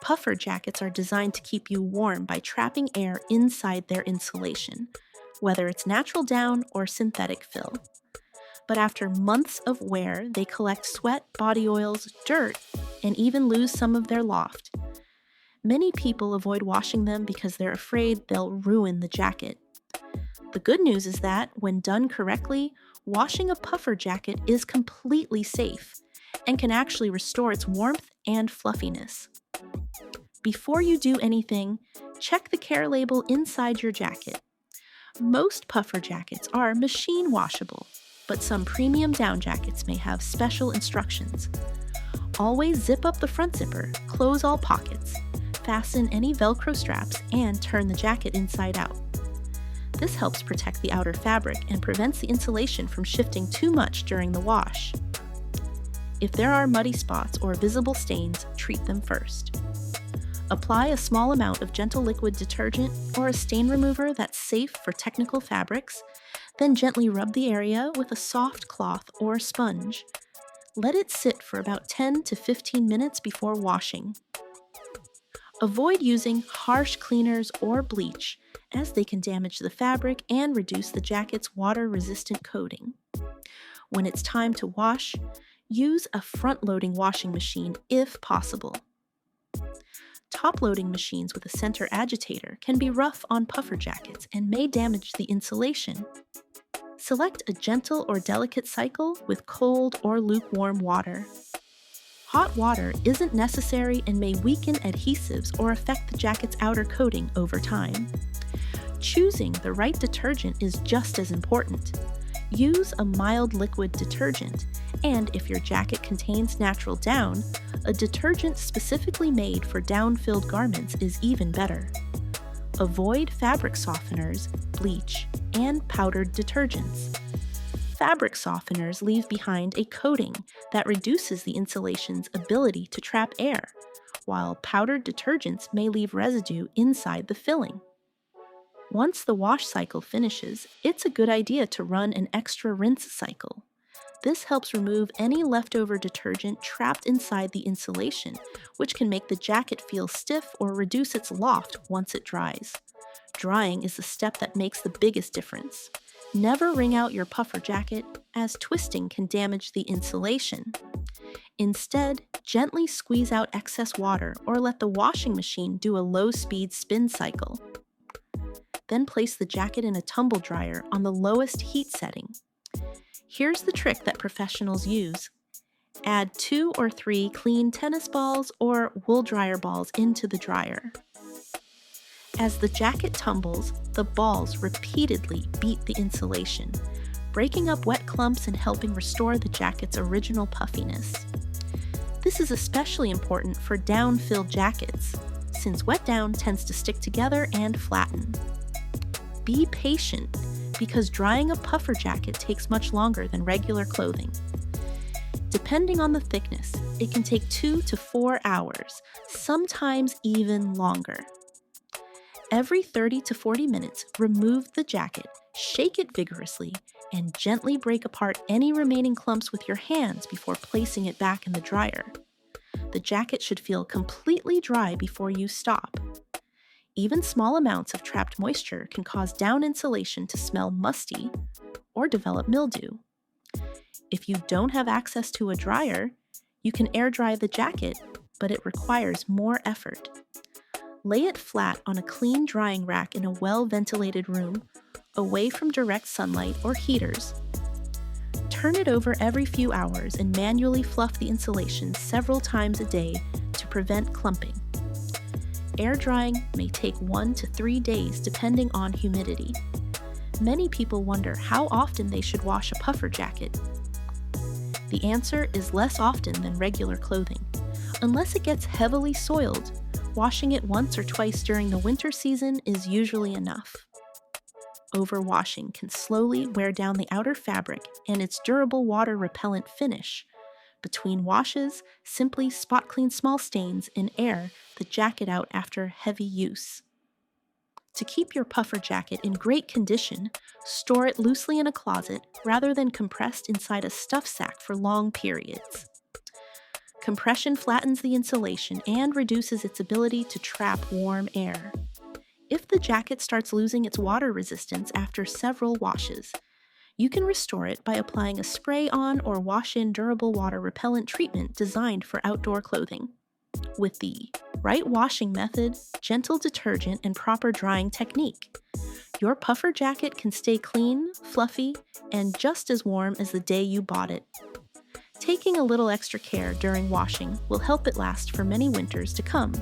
Puffer jackets are designed to keep you warm by trapping air inside their insulation, whether it's natural down or synthetic fill. But after months of wear, they collect sweat, body oils, dirt, and even lose some of their loft. Many people avoid washing them because they're afraid they'll ruin the jacket. The good news is that, when done correctly, washing a puffer jacket is completely safe and can actually restore its warmth and fluffiness. Before you do anything, check the care label inside your jacket. Most puffer jackets are machine washable, but some premium down jackets may have special instructions. Always zip up the front zipper, close all pockets, fasten any Velcro straps, and turn the jacket inside out. This helps protect the outer fabric and prevents the insulation from shifting too much during the wash. If there are muddy spots or visible stains, treat them first. Apply a small amount of gentle liquid detergent or a stain remover that's safe for technical fabrics, then gently rub the area with a soft cloth or sponge. Let it sit for about 10 to 15 minutes before washing. Avoid using harsh cleaners or bleach, as they can damage the fabric and reduce the jacket's water-resistant coating. When it's time to wash, use a front-loading washing machine if possible. Top-loading machines with a center agitator can be rough on puffer jackets and may damage the insulation. Select a gentle or delicate cycle with cold or lukewarm water. Hot water isn't necessary and may weaken adhesives or affect the jacket's outer coating over time. Choosing the right detergent is just as important. Use a mild liquid detergent, and if your jacket contains natural down, a detergent specifically made for down-filled garments is even better. Avoid fabric softeners, bleach, and powdered detergents. Fabric softeners leave behind a coating that reduces the insulation's ability to trap air, while powdered detergents may leave residue inside the filling. Once the wash cycle finishes, it's a good idea to run an extra rinse cycle. This helps remove any leftover detergent trapped inside the insulation, which can make the jacket feel stiff or reduce its loft once it dries. Drying is the step that makes the biggest difference. Never wring out your puffer jacket, as twisting can damage the insulation. Instead, gently squeeze out excess water or let the washing machine do a low-speed spin cycle. Then place the jacket in a tumble dryer on the lowest heat setting. Here's the trick that professionals use. Add 2 or 3 clean tennis balls or wool dryer balls into the dryer. As the jacket tumbles, the balls repeatedly beat the insulation, breaking up wet clumps and helping restore the jacket's original puffiness. This is especially important for down-filled jackets, since wet down tends to stick together and flatten. Be patient, because drying a puffer jacket takes much longer than regular clothing. Depending on the thickness, it can take 2 to 4 hours, sometimes even longer. Every 30 to 40 minutes, remove the jacket, shake it vigorously, and gently break apart any remaining clumps with your hands before placing it back in the dryer. The jacket should feel completely dry before you stop. Even small amounts of trapped moisture can cause down insulation to smell musty or develop mildew. If you don't have access to a dryer, you can air dry the jacket, but it requires more effort. Lay it flat on a clean drying rack in a well-ventilated room, away from direct sunlight or heaters. Turn it over every few hours and manually fluff the insulation several times a day to prevent clumping. Air drying may take 1 to 3 days depending on humidity. Many people wonder how often they should wash a puffer jacket. The answer is less often than regular clothing. Unless it gets heavily soiled, washing it once or twice during the winter season is usually enough. Overwashing can slowly wear down the outer fabric and its durable water-repellent finish. Between washes, simply spot clean small stains and air the jacket out after heavy use. To keep your puffer jacket in great condition, store it loosely in a closet rather than compressed inside a stuff sack for long periods. Compression flattens the insulation and reduces its ability to trap warm air. If the jacket starts losing its water resistance after several washes, you can restore it by applying a spray-on or wash-in durable water repellent treatment designed for outdoor clothing. With the right washing method, gentle detergent, and proper drying technique, your puffer jacket can stay clean, fluffy, and just as warm as the day you bought it. Taking a little extra care during washing will help it last for many winters to come.